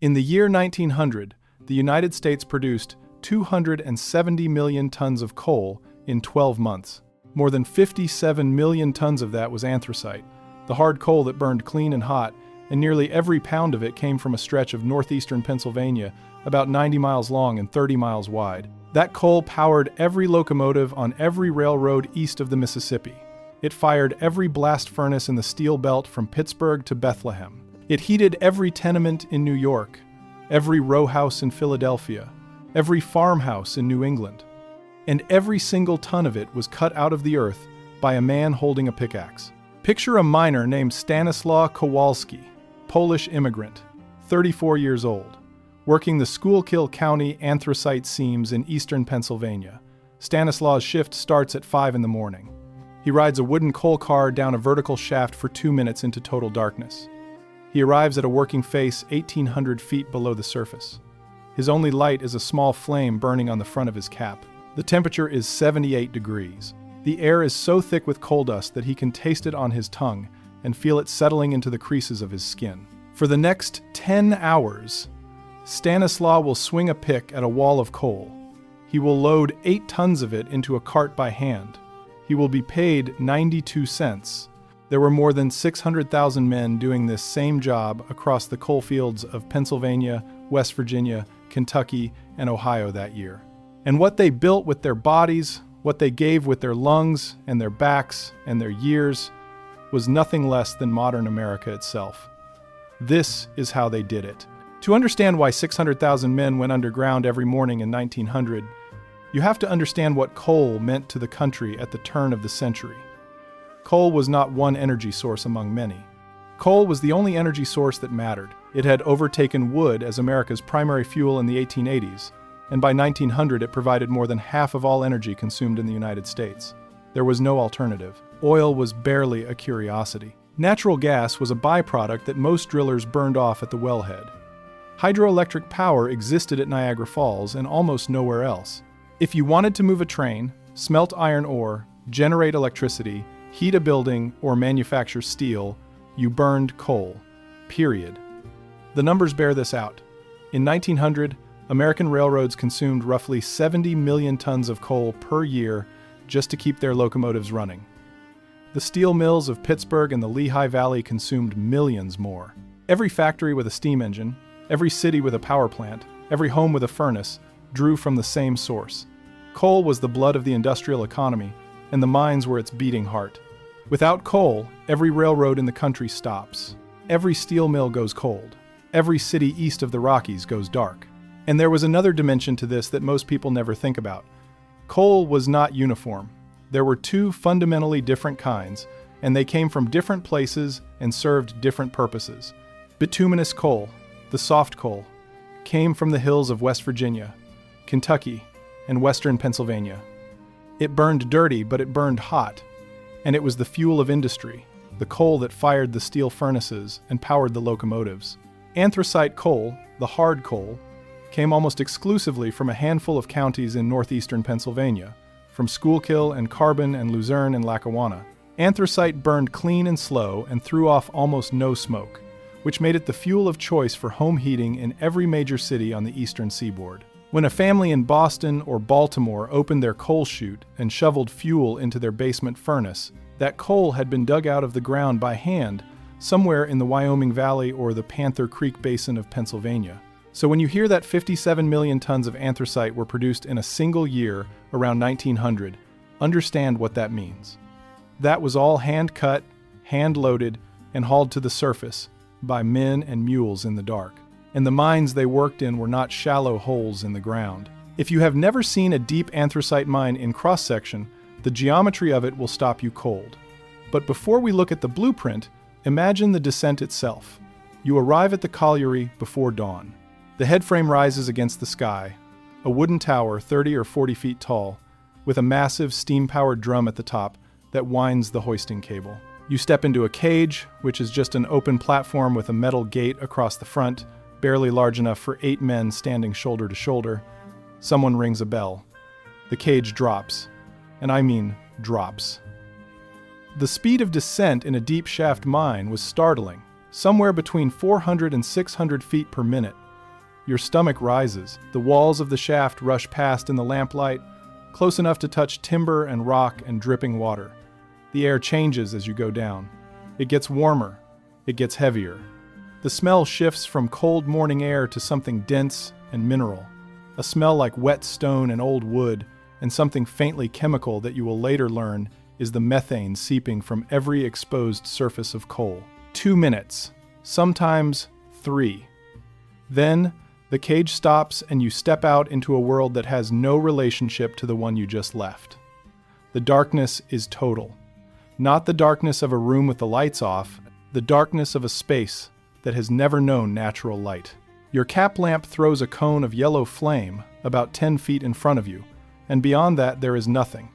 In the year 1900, the United States produced 270 million tons of coal in 12 months. More than 57 million tons of that was anthracite, the hard coal that burned clean and hot, and nearly every pound of it came from a stretch of northeastern Pennsylvania, about 90 miles long and 30 miles wide. That coal powered every locomotive on every railroad east of the Mississippi. It fired every blast furnace in the steel belt from Pittsburgh to Bethlehem. It heated every tenement in New York, every row house in Philadelphia, every farmhouse in New England. And every single ton of it was cut out of the earth by a man holding a pickaxe. Picture a miner named Stanislaw Kowalski, Polish immigrant, 34 years old, working the Schuylkill County anthracite seams in eastern Pennsylvania. Stanislaw's shift starts at 5 in the morning. He rides a wooden coal car down a vertical shaft for 2 minutes into total darkness. He arrives at a working face 1,800 feet below the surface. His only light is a small flame burning on the front of his cap. The temperature is 78 degrees. The air is so thick with coal dust that he can taste it on his tongue and feel it settling into the creases of his skin. For the next 10 hours, Stanislaw will swing a pick at a wall of coal. He will load 8 tons of it into a cart by hand. He will be paid 92 cents. There were more than 600,000 men doing this same job across the coal fields of Pennsylvania, West Virginia, Kentucky, and Ohio that year. And what they built with their bodies, what they gave with their lungs and their backs and their years, was nothing less than modern America itself. This is how they did it. To understand why 600,000 men went underground every morning in 1900, you have to understand what coal meant to the country at the turn of the century. Coal was not one energy source among many. Coal was the only energy source that mattered. It had overtaken wood as America's primary fuel in the 1880s, and by 1900 it provided more than half of all energy consumed in the United States. There was no alternative. Oil was barely a curiosity. Natural gas was a byproduct that most drillers burned off at the wellhead. Hydroelectric power existed at Niagara Falls and almost nowhere else. If you wanted to move a train, smelt iron ore, generate electricity, heat a building, or manufacture steel, you burned coal. Period. The numbers bear this out. In 1900, American railroads consumed roughly 70 million tons of coal per year just to keep their locomotives running. The steel mills of Pittsburgh and the Lehigh Valley consumed millions more. Every factory with a steam engine, every city with a power plant, every home with a furnace drew from the same source. Coal was the blood of the industrial economy, and the mines were its beating heart. Without coal, every railroad in the country stops. Every steel mill goes cold. Every city east of the Rockies goes dark. And there was another dimension to this that most people never think about. Coal was not uniform. There were 2 fundamentally different kinds, and they came from different places and served different purposes. Bituminous coal, the soft coal, came from the hills of West Virginia, Kentucky, and western Pennsylvania. It burned dirty, but it burned hot, and it was the fuel of industry, the coal that fired the steel furnaces and powered the locomotives. Anthracite coal, the hard coal, came almost exclusively from a handful of counties in northeastern Pennsylvania, from Schuylkill and Carbon and Luzerne and Lackawanna. Anthracite burned clean and slow and threw off almost no smoke, which made it the fuel of choice for home heating in every major city on the eastern seaboard. When a family in Boston or Baltimore opened their coal chute and shoveled fuel into their basement furnace, that coal had been dug out of the ground by hand somewhere in the Wyoming Valley or the Panther Creek Basin of Pennsylvania. So when you hear that 57 million tons of anthracite were produced in a single year around 1900, understand what that means. That was all hand-cut, hand-loaded, and hauled to the surface by men and mules in the dark. And the mines they worked in were not shallow holes in the ground. If you have never seen a deep anthracite mine in cross-section, the geometry of it will stop you cold. But before we look at the blueprint, imagine the descent itself. You arrive at the colliery before dawn. The headframe rises against the sky, a wooden tower 30 or 40 feet tall, with a massive steam-powered drum at the top that winds the hoisting cable. You step into a cage, which is just an open platform with a metal gate across the front, barely large enough for 8 men standing shoulder to shoulder. Someone rings a bell. The cage drops. And I mean drops. The speed of descent in a deep shaft mine was startling, somewhere between 400 and 600 feet per minute. Your stomach rises. The walls of the shaft rush past in the lamplight, close enough to touch timber and rock and dripping water. The air changes as you go down. It gets warmer. It gets heavier. The smell shifts from cold morning air to something dense and mineral. A smell like wet stone and old wood, and something faintly chemical that you will later learn is the methane seeping from every exposed surface of coal. 2 minutes, sometimes 3. Then, the cage stops and you step out into a world that has no relationship to the one you just left. The darkness is total. Not the darkness of a room with the lights off, the darkness of a space that has never known natural light. Your cap lamp throws a cone of yellow flame about 10 feet in front of you, and beyond that there is nothing.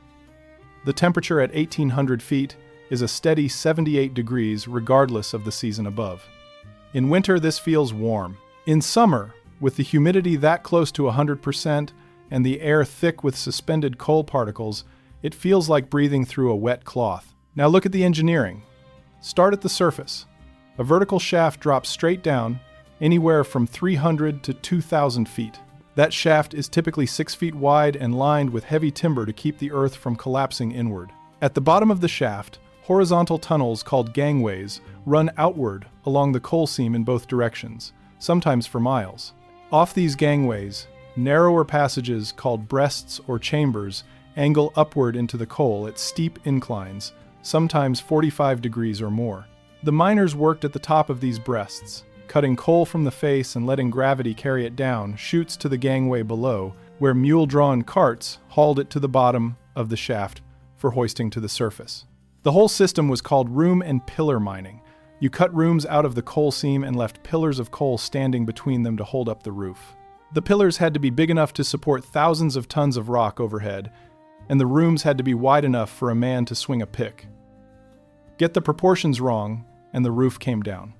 The temperature at 1,800 feet is a steady 78 degrees regardless of the season above. In winter this feels warm. In summer, with the humidity that close to 100% and the air thick with suspended coal particles, it feels like breathing through a wet cloth. Now look at the engineering. Start at the surface. A vertical shaft drops straight down, anywhere from 300 to 2,000 feet. That shaft is typically 6 feet wide and lined with heavy timber to keep the earth from collapsing inward. At the bottom of the shaft, horizontal tunnels called gangways run outward along the coal seam in both directions, sometimes for miles. Off these gangways, narrower passages called breasts or chambers angle upward into the coal at steep inclines, sometimes 45 degrees or more. The miners worked at the top of these breasts, cutting coal from the face and letting gravity carry it down chutes to the gangway below, where mule-drawn carts hauled it to the bottom of the shaft for hoisting to the surface. The whole system was called room and pillar mining. You cut rooms out of the coal seam and left pillars of coal standing between them to hold up the roof. The pillars had to be big enough to support thousands of tons of rock overhead, and the rooms had to be wide enough for a man to swing a pick. Get the proportions wrong, and the roof came down.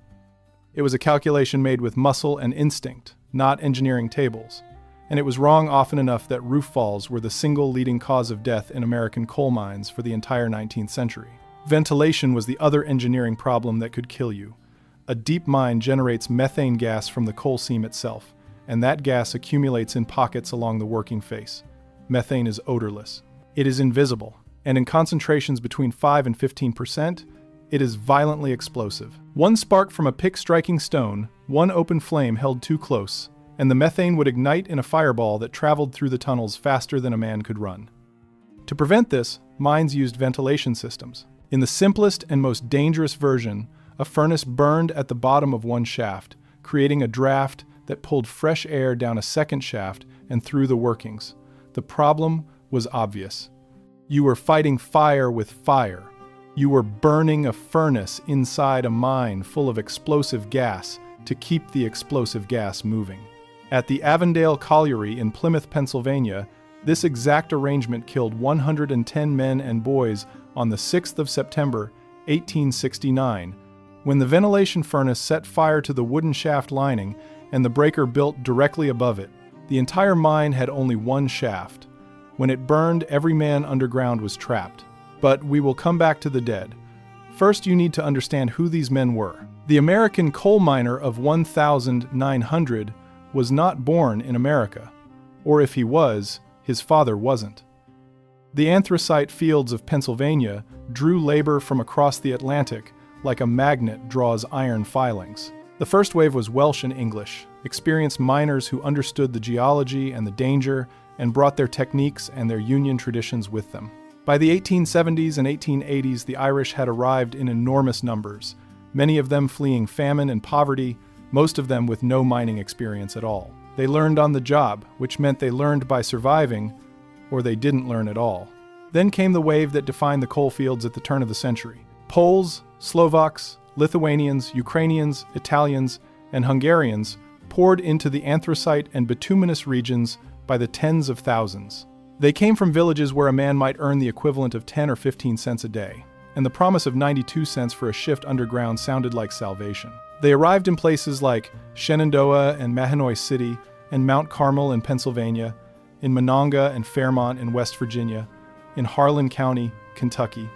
It was a calculation made with muscle and instinct, not engineering tables, and it was wrong often enough that roof falls were the single leading cause of death in American coal mines for the entire 19th century. Ventilation was the other engineering problem that could kill you. A deep mine generates methane gas from the coal seam itself, and that gas accumulates in pockets along the working face. Methane is odorless. It is invisible, and in concentrations between 5 and 15%, it is violently explosive. One spark from a pick striking stone, one open flame held too close, and the methane would ignite in a fireball that traveled through the tunnels faster than a man could run. To prevent this, mines used ventilation systems. In the simplest and most dangerous version, a furnace burned at the bottom of one shaft, creating a draft that pulled fresh air down a second shaft and through the workings. The problem was obvious. You were fighting fire with fire. You were burning a furnace inside a mine full of explosive gas to keep the explosive gas moving. At the Avondale Colliery in Plymouth, Pennsylvania, this exact arrangement killed 110 men and boys on the 6th of September, 1869, when the ventilation furnace set fire to the wooden shaft lining and the breaker built directly above it. The entire mine had only one shaft. When it burned, every man underground was trapped. But we will come back to the dead. First, you need to understand who these men were. The American coal miner of 1900 was not born in America, or if he was, his father wasn't. The anthracite fields of Pennsylvania drew labor from across the Atlantic like a magnet draws iron filings. The first wave was Welsh and English, experienced miners who understood the geology and the danger and brought their techniques and their union traditions with them. By the 1870s and 1880s, the Irish had arrived in enormous numbers, many of them fleeing famine and poverty, most of them with no mining experience at all. They learned on the job, which meant they learned by surviving, or they didn't learn at all. Then came the wave that defined the coal fields at the turn of the century. Poles, Slovaks, Lithuanians, Ukrainians, Italians, and Hungarians poured into the anthracite and bituminous regions by the tens of thousands. They came from villages where a man might earn the equivalent of 10 or 15 cents a day, and the promise of 92 cents for a shift underground sounded like salvation. They arrived in places like Shenandoah and Mahanoy City, and Mount Carmel in Pennsylvania, in Monongah and Fairmont in West Virginia, in Harlan County, Kentucky.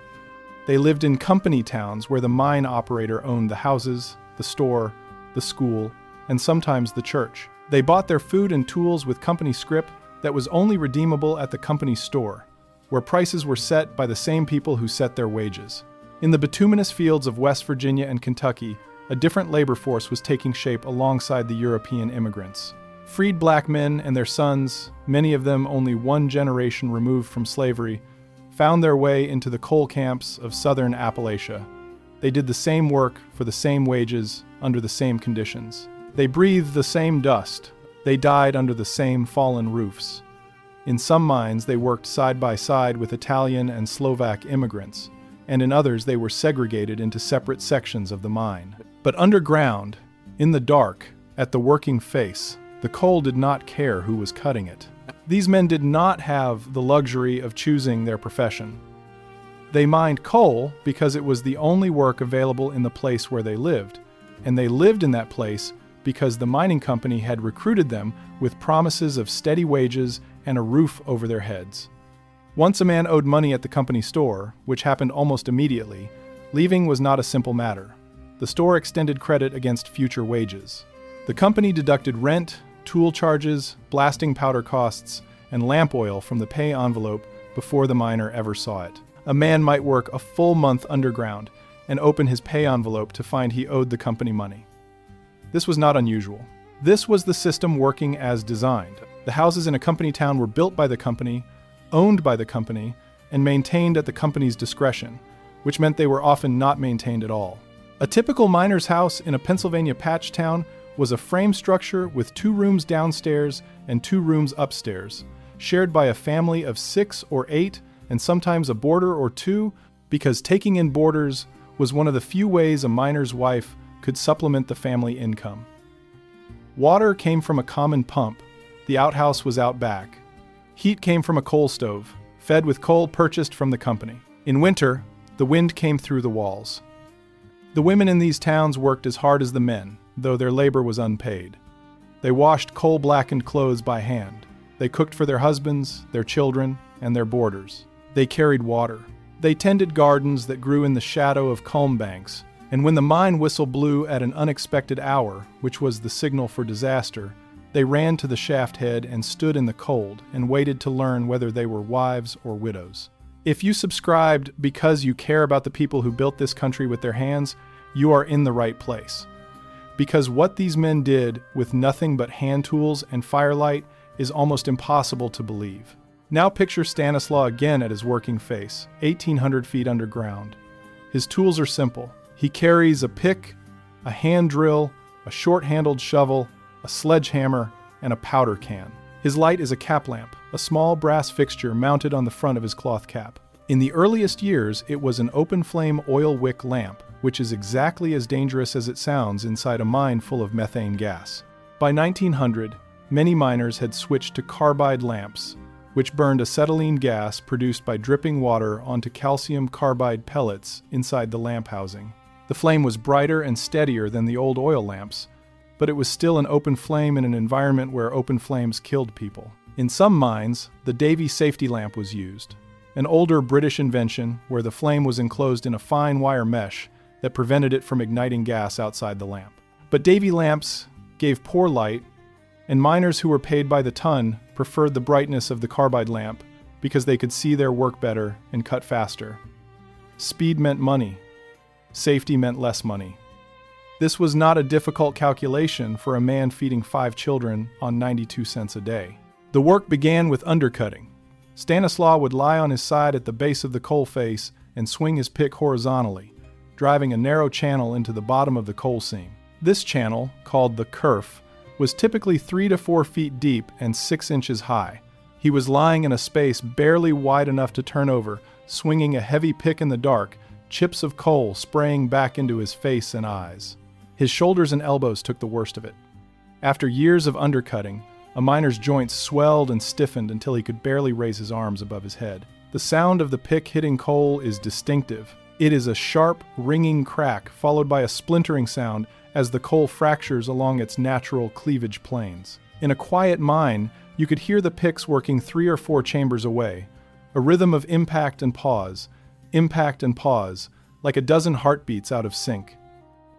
They lived in company towns where the mine operator owned the houses, the store, the school, and sometimes the church. They bought their food and tools with company scrip that was only redeemable at the company store, where prices were set by the same people who set their wages. In the bituminous fields of West Virginia and Kentucky, a different labor force was taking shape alongside the European immigrants. Freed black men and their sons, many of them only one generation removed from slavery, found their way into the coal camps of southern Appalachia. They did the same work for the same wages, under the same conditions. They breathed the same dust. They died under the same fallen roofs. In some mines, they worked side by side with Italian and Slovak immigrants, and in others they were segregated into separate sections of the mine. But underground, in the dark, at the working face, the coal did not care who was cutting it. These men did not have the luxury of choosing their profession. They mined coal because it was the only work available in the place where they lived, and they lived in that place because the mining company had recruited them with promises of steady wages and a roof over their heads. Once a man owed money at the company store, which happened almost immediately, leaving was not a simple matter. The store extended credit against future wages. The company deducted rent, tool charges, blasting powder costs, and lamp oil from the pay envelope before the miner ever saw it. A man might work a full month underground and open his pay envelope to find he owed the company money. This was not unusual. This was the system working as designed. The houses in a company town were built by the company, owned by the company, and maintained at the company's discretion, which meant they were often not maintained at all. A typical miner's house in a Pennsylvania patch town was a frame structure with 2 rooms downstairs and 2 rooms upstairs, shared by a family of 6 or 8 and sometimes a boarder or 2, because taking in boarders was one of the few ways a miner's wife could supplement the family income. Water came from a common pump. The outhouse was out back. Heat came from a coal stove, fed with coal purchased from the company. In winter, the wind came through the walls. The women in these towns worked as hard as the men, though their labor was unpaid. They washed coal-blackened clothes by hand. They cooked for their husbands, their children, and their boarders. They carried water. They tended gardens that grew in the shadow of culm banks, and when the mine whistle blew at an unexpected hour, which was the signal for disaster, they ran to the shaft head and stood in the cold and waited to learn whether they were wives or widows. If you subscribed because you care about the people who built this country with their hands, you are in the right place. Because what these men did with nothing but hand tools and firelight is almost impossible to believe. Now picture Stanislaw again at his working face, 1,800 feet underground. His tools are simple. He carries a pick, a hand drill, a short-handled shovel, a sledgehammer, and a powder can. His light is a cap lamp, a small brass fixture mounted on the front of his cloth cap. In the earliest years, it was an open-flame oil wick lamp, which is exactly as dangerous as it sounds inside a mine full of methane gas. By 1900, many miners had switched to carbide lamps, which burned acetylene gas produced by dripping water onto calcium carbide pellets inside the lamp housing. The flame was brighter and steadier than the old oil lamps, but it was still an open flame in an environment where open flames killed people. In some mines, the Davy safety lamp was used, an older British invention where the flame was enclosed in a fine wire mesh that prevented it from igniting gas outside the lamp. But Davy lamps gave poor light, and miners who were paid by the ton preferred the brightness of the carbide lamp because they could see their work better and cut faster. Speed meant money. Safety meant less money. This was not a difficult calculation for a man feeding 5 children on 92 cents a day. The work began with undercutting. Stanislaw would lie on his side at the base of the coal face and swing his pick horizontally, driving a narrow channel into the bottom of the coal seam. This channel, called the kerf, was typically 3 to 4 feet deep and 6 inches high. He was lying in a space barely wide enough to turn over, swinging a heavy pick in the dark, chips of coal spraying back into his face and eyes. His shoulders and elbows took the worst of it. After years of undercutting, a miner's joints swelled and stiffened until he could barely raise his arms above his head. The sound of the pick hitting coal is distinctive. It is a sharp, ringing crack followed by a splintering sound as the coal fractures along its natural cleavage planes. In a quiet mine, you could hear the picks working 3 or 4 chambers away, a rhythm of impact and pause, like a dozen heartbeats out of sync.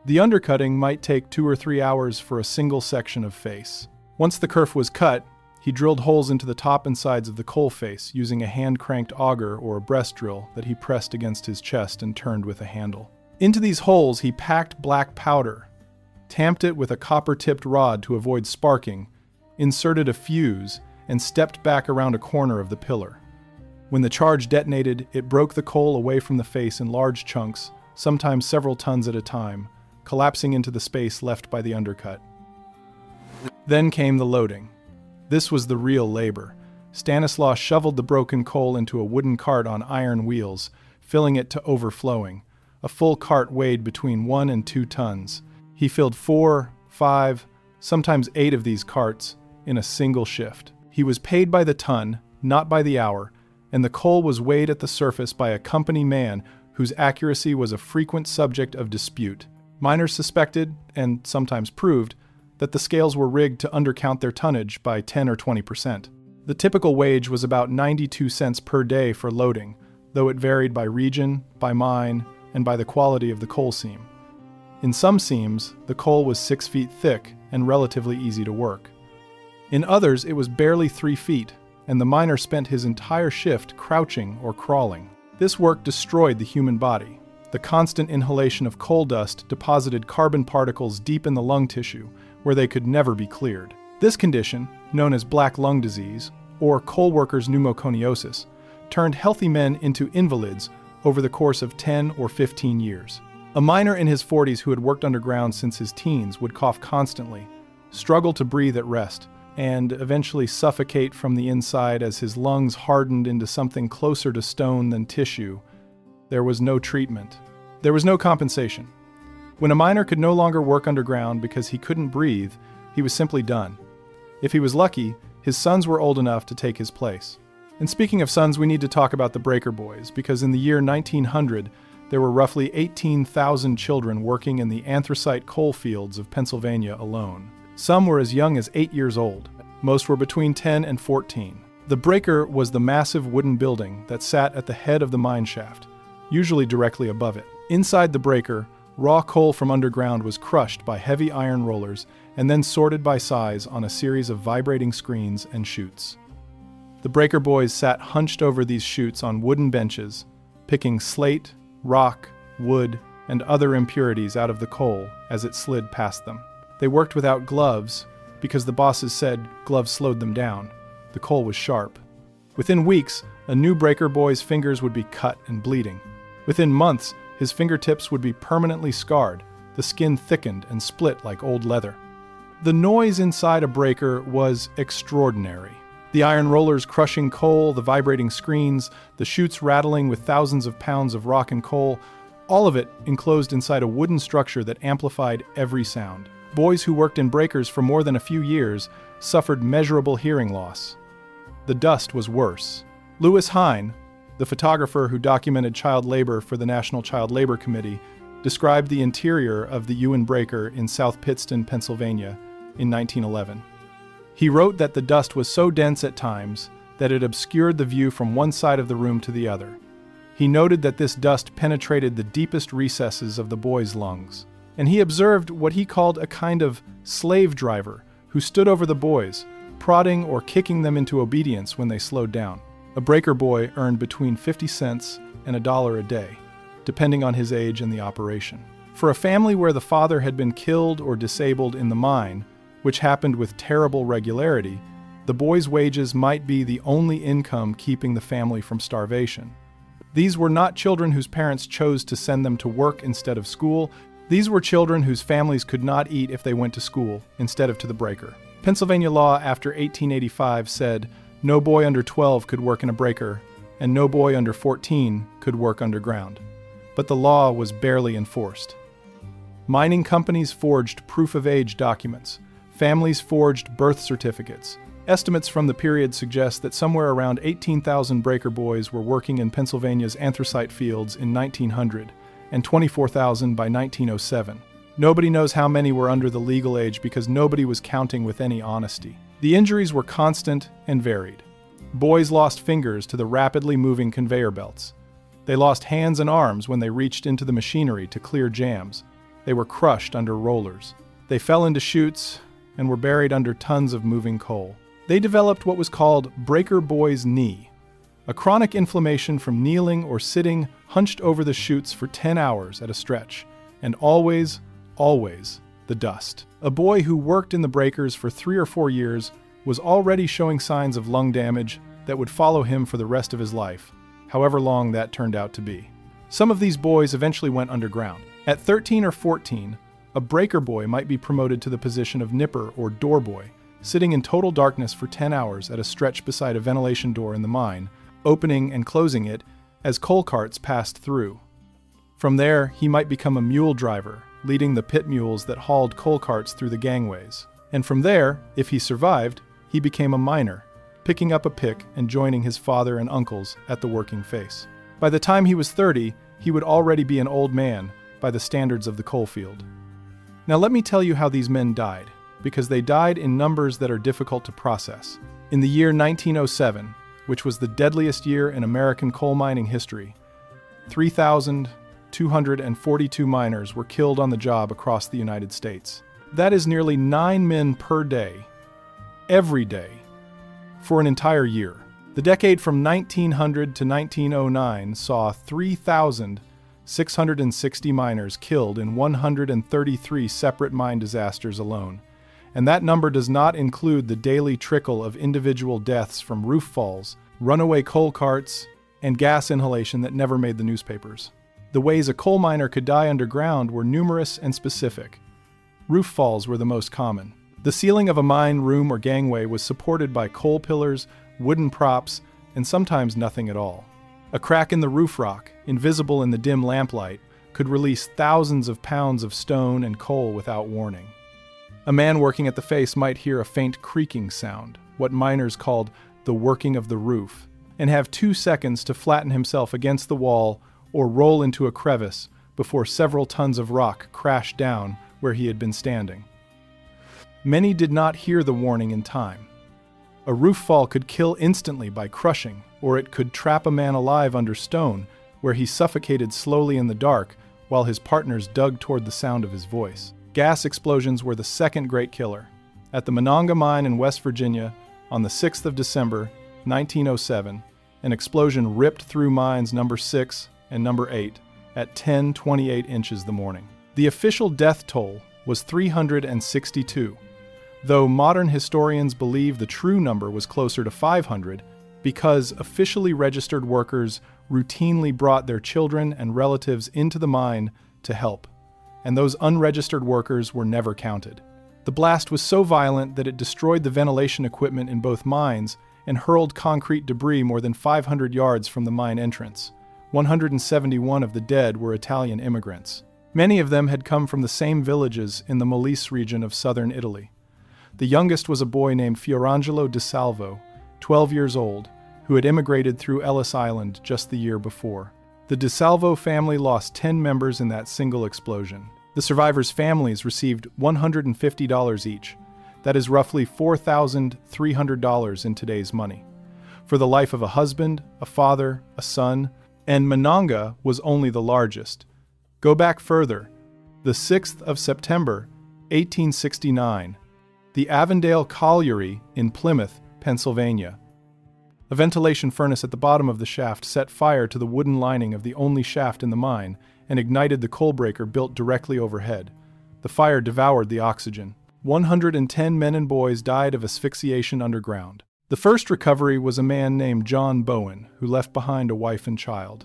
The undercutting might take 2 or 3 hours for a single section of face. Once the kerf was cut, he drilled holes into the top and sides of the coal face using a hand-cranked auger or a breast drill that he pressed against his chest and turned with a handle. Into these holes he packed black powder, tamped it with a copper-tipped rod to avoid sparking, inserted a fuse, and stepped back around a corner of the pillar. When the charge detonated, it broke the coal away from the face in large chunks, sometimes several tons at a time, collapsing into the space left by the undercut. Then came the loading. This was the real labor. Stanislaw shoveled the broken coal into a wooden cart on iron wheels, filling it to overflowing. A full cart weighed between 1 and 2 tons. He filled 4, 5, sometimes 8 of these carts in a single shift. He was paid by the ton, not by the hour, and the coal was weighed at the surface by a company man whose accuracy was a frequent subject of dispute. Miners suspected, and sometimes proved, that the scales were rigged to undercount their tonnage by 10 or 20%. The typical wage was about 92 cents per day for loading, though it varied by region, by mine, and by the quality of the coal seam. In some seams, the coal was 6 feet thick and relatively easy to work. In others, it was barely 3 feet, and the miner spent his entire shift crouching or crawling. This work destroyed the human body. The constant inhalation of coal dust deposited carbon particles deep in the lung tissue, where they could never be cleared. This condition, known as black lung disease, or coal workers' pneumoconiosis, turned healthy men into invalids over the course of 10 or 15 years. A miner in his 40s who had worked underground since his teens would cough constantly, struggle to breathe at rest, and eventually suffocate from the inside as his lungs hardened into something closer to stone than tissue. There was no treatment. There was no compensation. When a miner could no longer work underground because he couldn't breathe, he was simply done. If he was lucky, his sons were old enough to take his place. And speaking of sons, we need to talk about the breaker boys, because in the year 1900, there were roughly 18,000 children working in the anthracite coal fields of Pennsylvania alone. Some were as young as 8 years old. Most were between 10 and 14. The breaker was the massive wooden building that sat at the head of the mine shaft, usually directly above it. Inside the breaker, raw coal from underground was crushed by heavy iron rollers and then sorted by size on a series of vibrating screens and chutes. The breaker boys sat hunched over these chutes on wooden benches, picking slate, rock, wood, and other impurities out of the coal as it slid past them. They worked without gloves because the bosses said gloves slowed them down. The coal was sharp. Within weeks, a new breaker boy's fingers would be cut and bleeding. Within months, his fingertips would be permanently scarred, the skin thickened and split like old leather. The noise inside a breaker was extraordinary. The iron rollers crushing coal, the vibrating screens, the chutes rattling with thousands of pounds of rock and coal, all of it enclosed inside a wooden structure that amplified every sound. Boys who worked in breakers for more than a few years suffered measurable hearing loss. The dust was worse. Louis Hine, the photographer who documented child labor for the National Child Labor Committee, described the interior of the Ewan breaker in South Pittston, Pennsylvania, in 1911. He wrote that the dust was so dense at times that it obscured the view from one side of the room to the other. He noted that this dust penetrated the deepest recesses of the boys' lungs. And he observed what he called a kind of slave driver who stood over the boys, prodding or kicking them into obedience when they slowed down. A breaker boy earned between 50 cents and $1 a day, depending on his age and the operation. For a family where the father had been killed or disabled in the mine, which happened with terrible regularity, the boys' wages might be the only income keeping the family from starvation. These were not children whose parents chose to send them to work instead of school. These were children whose families could not eat if they went to school instead of to the breaker. Pennsylvania law after 1885 said no boy under 12 could work in a breaker, and no boy under 14 could work underground. But the law was barely enforced. Mining companies forged proof-of-age documents. Families forged birth certificates. Estimates from the period suggest that somewhere around 18,000 breaker boys were working in Pennsylvania's anthracite fields in 1900, and 24,000 by 1907. Nobody knows how many were under the legal age because nobody was counting with any honesty. The injuries were constant and varied. Boys lost fingers to the rapidly moving conveyor belts. They lost hands and arms when they reached into the machinery to clear jams. They were crushed under rollers. They fell into chutes and were buried under tons of moving coal. They developed what was called breaker boy's knee, a chronic inflammation from kneeling or sitting hunched over the chutes for 10 hours at a stretch, and always the dust. A boy who worked in the breakers for 3 or 4 years was already showing signs of lung damage that would follow him for the rest of his life, however long that turned out to be. Some of these boys eventually went underground. At 13 or 14, a breaker boy might be promoted to the position of nipper or door boy, sitting in total darkness for 10 hours at a stretch beside a ventilation door in the mine, opening and closing it as coal carts passed through. From there, he might become a mule driver, leading the pit mules that hauled coal carts through the gangways. And from there, if he survived, he became a miner, picking up a pick and joining his father and uncles at the working face. By the time he was 30, he would already be an old man by the standards of the coalfield. Now let me tell you how these men died, because they died in numbers that are difficult to process. In the year 1907, which was the deadliest year in American coal mining history, 3,242 miners were killed on the job across the United States. That is nearly 9 men per day, every day, for an entire year. The decade from 1900 to 1909 saw 3,660 miners killed in 133 separate mine disasters alone. And that number does not include the daily trickle of individual deaths from roof falls, runaway coal carts, and gas inhalation that never made the newspapers. The ways a coal miner could die underground were numerous and specific. Roof falls were the most common. The ceiling of a mine room or gangway was supported by coal pillars, wooden props, and sometimes nothing at all. A crack in the roof rock, invisible in the dim lamplight, could release thousands of pounds of stone and coal without warning. A man working at the face might hear a faint creaking sound, what miners called the working of the roof, and have 2 seconds to flatten himself against the wall or roll into a crevice before several tons of rock crashed down where he had been standing. Many did not hear the warning in time. A roof fall could kill instantly by crushing, or it could trap a man alive under stone, where he suffocated slowly in the dark while his partners dug toward the sound of his voice. Gas explosions were the second great killer. At the Monongah Mine in West Virginia, on the 6th of December, 1907, an explosion ripped through mines number 6 and number 8 at 10:28 inches the morning. The official death toll was 362. Though modern historians believe the true number was closer to 500 because officially registered workers routinely brought their children and relatives into the mine to help, and those unregistered workers were never counted. The blast was so violent that it destroyed the ventilation equipment in both mines and hurled concrete debris more than 500 yards from the mine entrance. 171 of the dead were Italian immigrants. Many of them had come from the same villages in the Molise region of southern Italy. The youngest was a boy named Fiorangelo Di Salvo, 12 years old, who had immigrated through Ellis Island just the year before. The Di Salvo family lost 10 members in that single explosion. The survivors' families received $150 each. That is roughly $4,300 in today's money, for the life of a husband, a father, a son, and Monongah was only the largest. Go back further. The 6th of September, 1869, the Avondale Colliery in Plymouth, Pennsylvania. A ventilation furnace at the bottom of the shaft set fire to the wooden lining of the only shaft in the mine and ignited the coal breaker built directly overhead. The fire devoured the oxygen. 110 men and boys died of asphyxiation underground. The first recovery was a man named John Bowen, who left behind a wife and child.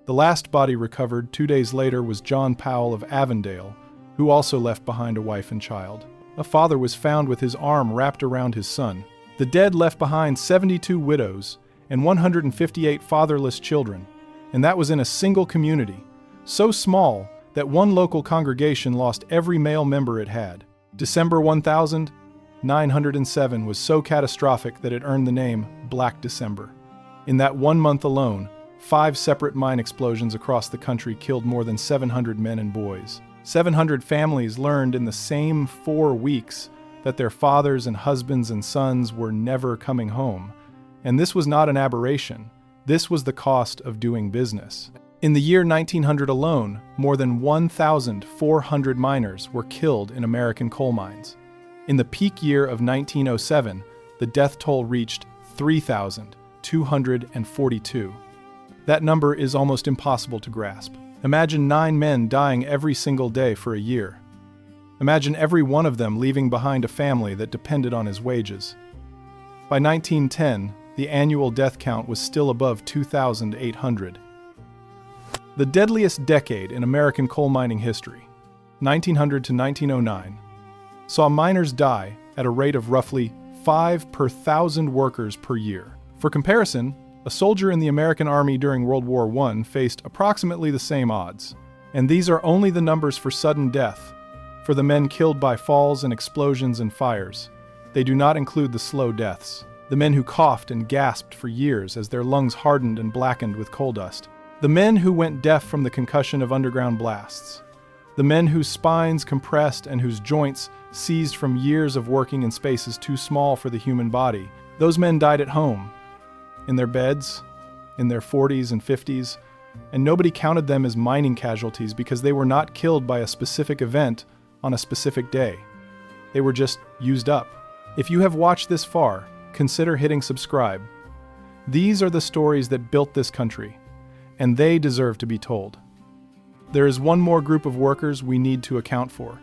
The last body recovered 2 days later was John Powell of Avondale, who also left behind a wife and child. A father was found with his arm wrapped around his son. The dead left behind 72 widows and 158 fatherless children, and that was in a single community, so small that one local congregation lost every male member it had. December 1907 was so catastrophic that it earned the name Black December. In that 1 month alone, 5 separate mine explosions across the country killed more than 700 men and boys. 700 families learned in the same 4 weeks that their fathers and husbands and sons were never coming home. And this was not an aberration. This was the cost of doing business. In the year 1900 alone, more than 1,400 miners were killed in American coal mines. In the peak year of 1907, the death toll reached 3,242. That number is almost impossible to grasp. Imagine 9 men dying every single day for a year. Imagine every one of them leaving behind a family that depended on his wages. By 1910, the annual death count was still above 2,800. The deadliest decade in American coal mining history, 1900 to 1909, saw miners die at a rate of roughly 5 per 1,000 workers per year. For comparison, a soldier in the American Army during World War I faced approximately the same odds. And these are only the numbers for sudden death, for the men killed by falls and explosions and fires. They do not include the slow deaths, the men who coughed and gasped for years as their lungs hardened and blackened with coal dust. The men who went deaf from the concussion of underground blasts. The men whose spines compressed and whose joints seized from years of working in spaces too small for the human body. Those men died at home, in their beds, in their 40s and 50s, and nobody counted them as mining casualties because they were not killed by a specific event on a specific day. They were just used up. If you have watched this far, consider hitting subscribe. These are the stories that built this country, and they deserve to be told. There is one more group of workers we need to account for,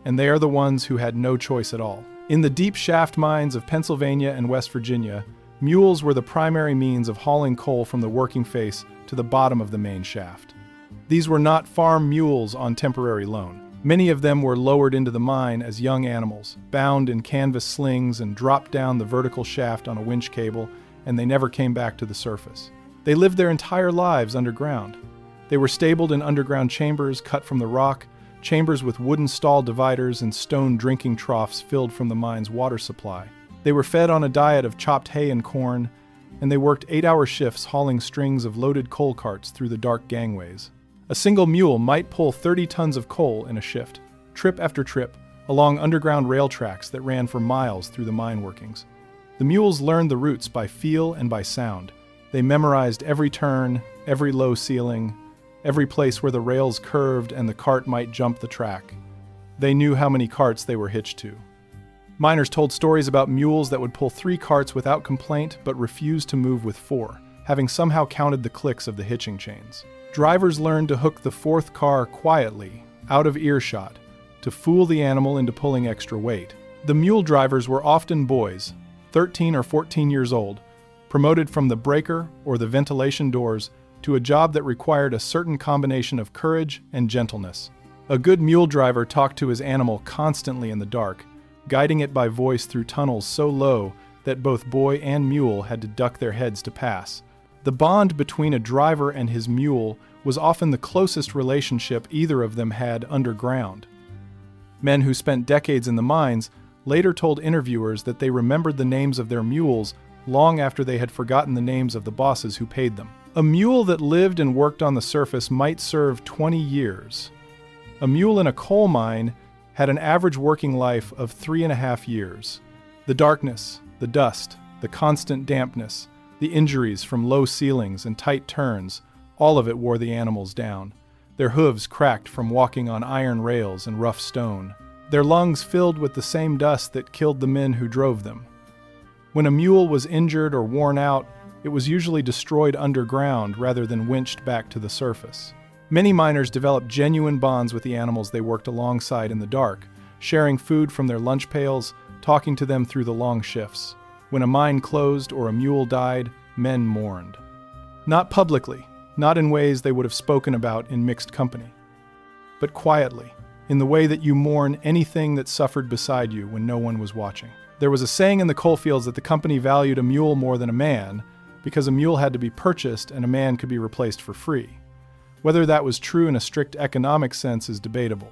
and they are the ones who had no choice at all. In the deep shaft mines of Pennsylvania and West Virginia, mules were the primary means of hauling coal from the working face to the bottom of the main shaft. These were not farm mules on temporary loan. Many of them were lowered into the mine as young animals, bound in canvas slings and dropped down the vertical shaft on a winch cable, and they never came back to the surface. They lived their entire lives underground. They were stabled in underground chambers cut from the rock, chambers with wooden stall dividers and stone drinking troughs filled from the mine's water supply. They were fed on a diet of chopped hay and corn, and they worked 8-hour shifts hauling strings of loaded coal carts through the dark gangways. A single mule might pull 30 tons of coal in a shift, trip after trip, along underground rail tracks that ran for miles through the mine workings. The mules learned the routes by feel and by sound. They memorized every turn, every low ceiling, every place where the rails curved and the cart might jump the track. They knew how many carts they were hitched to. Miners told stories about mules that would pull 3 carts without complaint but refused to move with 4, having somehow counted the clicks of the hitching chains. Drivers learned to hook the 4th car quietly, out of earshot, to fool the animal into pulling extra weight. The mule drivers were often boys, 13 or 14 years old, promoted from the breaker or the ventilation doors to a job that required a certain combination of courage and gentleness. A good mule driver talked to his animal constantly in the dark, guiding it by voice through tunnels so low that both boy and mule had to duck their heads to pass. The bond between a driver and his mule was often the closest relationship either of them had underground. Men who spent decades in the mines later told interviewers that they remembered the names of their mules long after they had forgotten the names of the bosses who paid them. A mule that lived and worked on the surface might serve 20 years. A mule in a coal mine had an average working life of 3.5 years. The darkness, the dust, the constant dampness, the injuries from low ceilings and tight turns, all of it wore the animals down. Their hooves cracked from walking on iron rails and rough stone. Their lungs filled with the same dust that killed the men who drove them. When a mule was injured or worn out, it was usually destroyed underground rather than winched back to the surface. Many miners developed genuine bonds with the animals they worked alongside in the dark, sharing food from their lunch pails, talking to them through the long shifts. When a mine closed or a mule died, men mourned. Not publicly, not in ways they would have spoken about in mixed company, but quietly, in the way that you mourn anything that suffered beside you when no one was watching. There was a saying in the coalfields that the company valued a mule more than a man because a mule had to be purchased and a man could be replaced for free. Whether that was true in a strict economic sense is debatable.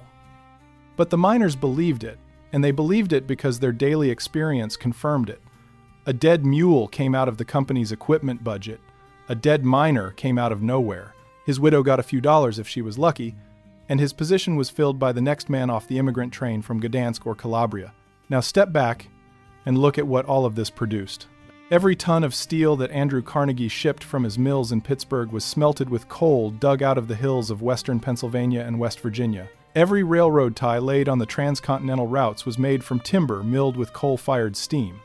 But the miners believed it, and they believed it because their daily experience confirmed it. A dead mule came out of the company's equipment budget. A dead miner came out of nowhere. His widow got a few dollars if she was lucky, and his position was filled by the next man off the immigrant train from Gdansk or Calabria. Now step back and look at what all of this produced. Every ton of steel that Andrew Carnegie shipped from his mills in Pittsburgh was smelted with coal dug out of the hills of western Pennsylvania and West Virginia. Every railroad tie laid on the transcontinental routes was made from timber milled with coal-fired steam.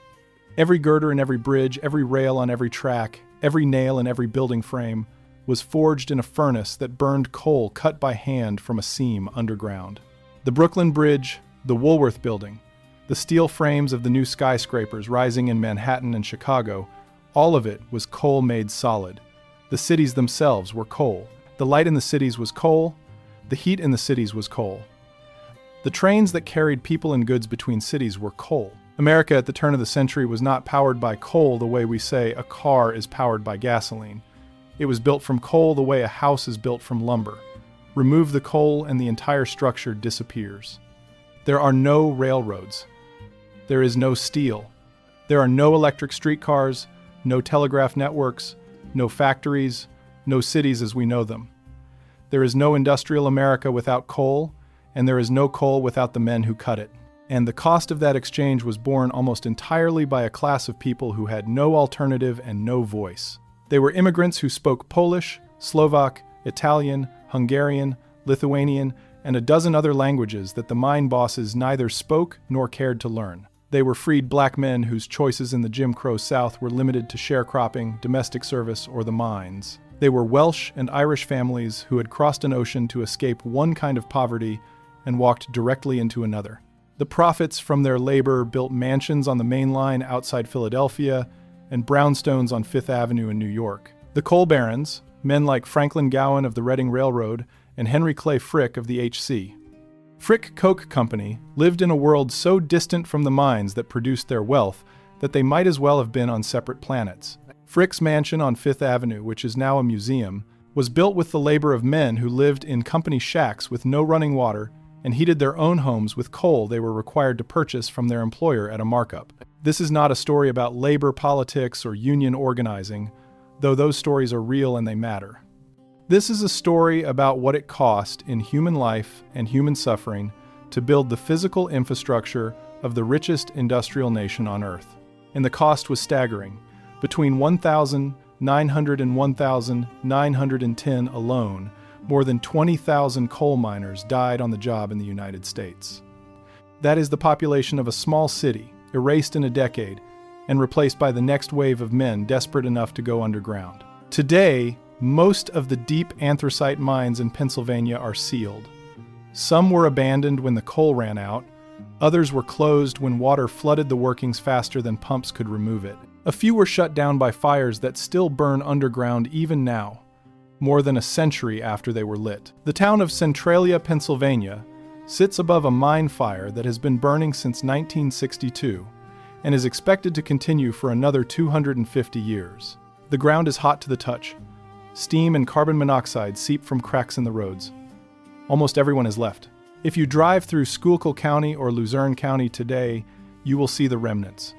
Every girder in every bridge, every rail on every track, every nail in every building frame was forged in a furnace that burned coal cut by hand from a seam underground. The Brooklyn Bridge, the Woolworth Building, the steel frames of the new skyscrapers rising in Manhattan and Chicago, all of it was coal made solid. The cities themselves were coal. The light in the cities was coal. The heat in the cities was coal. The trains that carried people and goods between cities were coal. America at the turn of the century was not powered by coal the way we say a car is powered by gasoline. It was built from coal the way a house is built from lumber. Remove the coal and the entire structure disappears. There are no railroads. There is no steel. There are no electric streetcars, no telegraph networks, no factories, no cities as we know them. There is no industrial America without coal, and there is no coal without the men who cut it. And the cost of that exchange was borne almost entirely by a class of people who had no alternative and no voice. They were immigrants who spoke Polish, Slovak, Italian, Hungarian, Lithuanian, and a dozen other languages that the mine bosses neither spoke nor cared to learn. They were freed black men whose choices in the Jim Crow South were limited to sharecropping, domestic service, or the mines. They were Welsh and Irish families who had crossed an ocean to escape one kind of poverty and walked directly into another. The profits from their labor built mansions on the main line outside Philadelphia and brownstones on Fifth Avenue in New York. The coal barons, men like Franklin Gowan of the Reading Railroad and Henry Clay Frick of the H.C. Frick Coke Company lived in a world so distant from the mines that produced their wealth that they might as well have been on separate planets. Frick's mansion on Fifth Avenue, which is now a museum, was built with the labor of men who lived in company shacks with no running water and heated their own homes with coal they were required to purchase from their employer at a markup. This is not a story about labor politics or union organizing, though those stories are real and they matter. This is a story about what it cost in human life and human suffering to build the physical infrastructure of the richest industrial nation on Earth. And the cost was staggering. Between 1,900 and 1,910 alone, more than 20,000 coal miners died on the job in the United States. That is the population of a small city, erased in a decade, and replaced by the next wave of men desperate enough to go underground. Today, most of the deep anthracite mines in Pennsylvania are sealed. Some were abandoned when the coal ran out, others were closed when water flooded the workings faster than pumps could remove it. A few were shut down by fires that still burn underground even now, more than a century after they were lit. The town of Centralia, Pennsylvania, sits above a mine fire that has been burning since 1962 and is expected to continue for another 250 years. The ground is hot to the touch. Steam and carbon monoxide seep from cracks in the roads. Almost everyone has left. If you drive through Schuylkill County or Luzerne County today, you will see the remnants.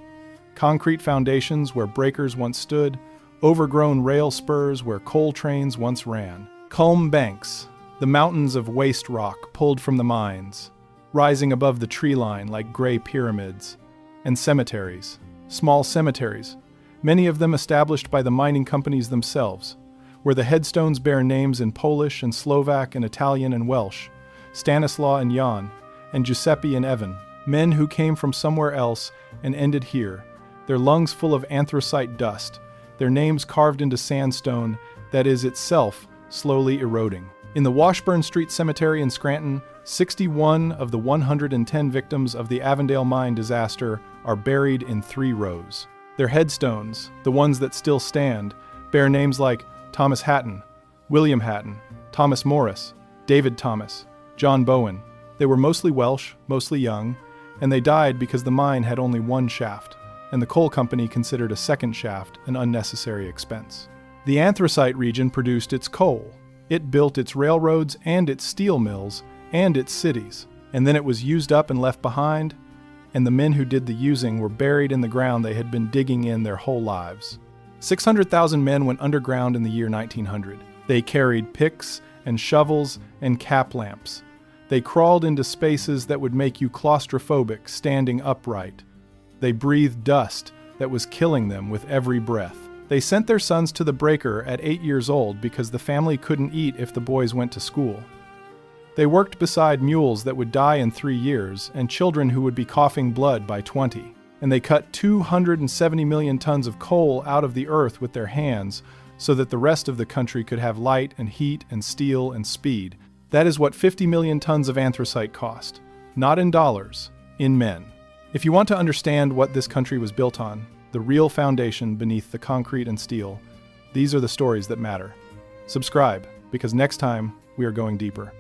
Concrete foundations where breakers once stood, overgrown rail spurs where coal trains once ran. Culm banks, the mountains of waste rock pulled from the mines, rising above the tree line like gray pyramids. And cemeteries, small cemeteries, many of them established by the mining companies themselves, where the headstones bear names in Polish and Slovak and Italian and Welsh, Stanislaw and Jan, and Giuseppe and Evan, men who came from somewhere else and ended here, their lungs full of anthracite dust, their names carved into sandstone that is itself slowly eroding. In the Washburn Street Cemetery in Scranton, 61 of the 110 victims of the Avondale mine disaster are buried in 3 rows. Their headstones, the ones that still stand, bear names like Thomas Hatton, William Hatton, Thomas Morris, David Thomas, John Bowen. They were mostly Welsh, mostly young, and they died because the mine had only one shaft, and the coal company considered a second shaft an unnecessary expense. The anthracite region produced its coal. It built its railroads and its steel mills and its cities, and then it was used up and left behind, and the men who did the using were buried in the ground they had been digging in their whole lives. 600,000 men went underground in the year 1900. They carried picks and shovels and cap lamps. They crawled into spaces that would make you claustrophobic standing upright. They breathed dust that was killing them with every breath. They sent their sons to the breaker at 8 years old because the family couldn't eat if the boys went to school. They worked beside mules that would die in 3 years and children who would be coughing blood by 20. And they cut 270 million tons of coal out of the earth with their hands so that the rest of the country could have light and heat and steel and speed. That is what 50 million tons of anthracite cost. Not in dollars, in men. If you want to understand what this country was built on, the real foundation beneath the concrete and steel, these are the stories that matter. Subscribe, because next time we are going deeper.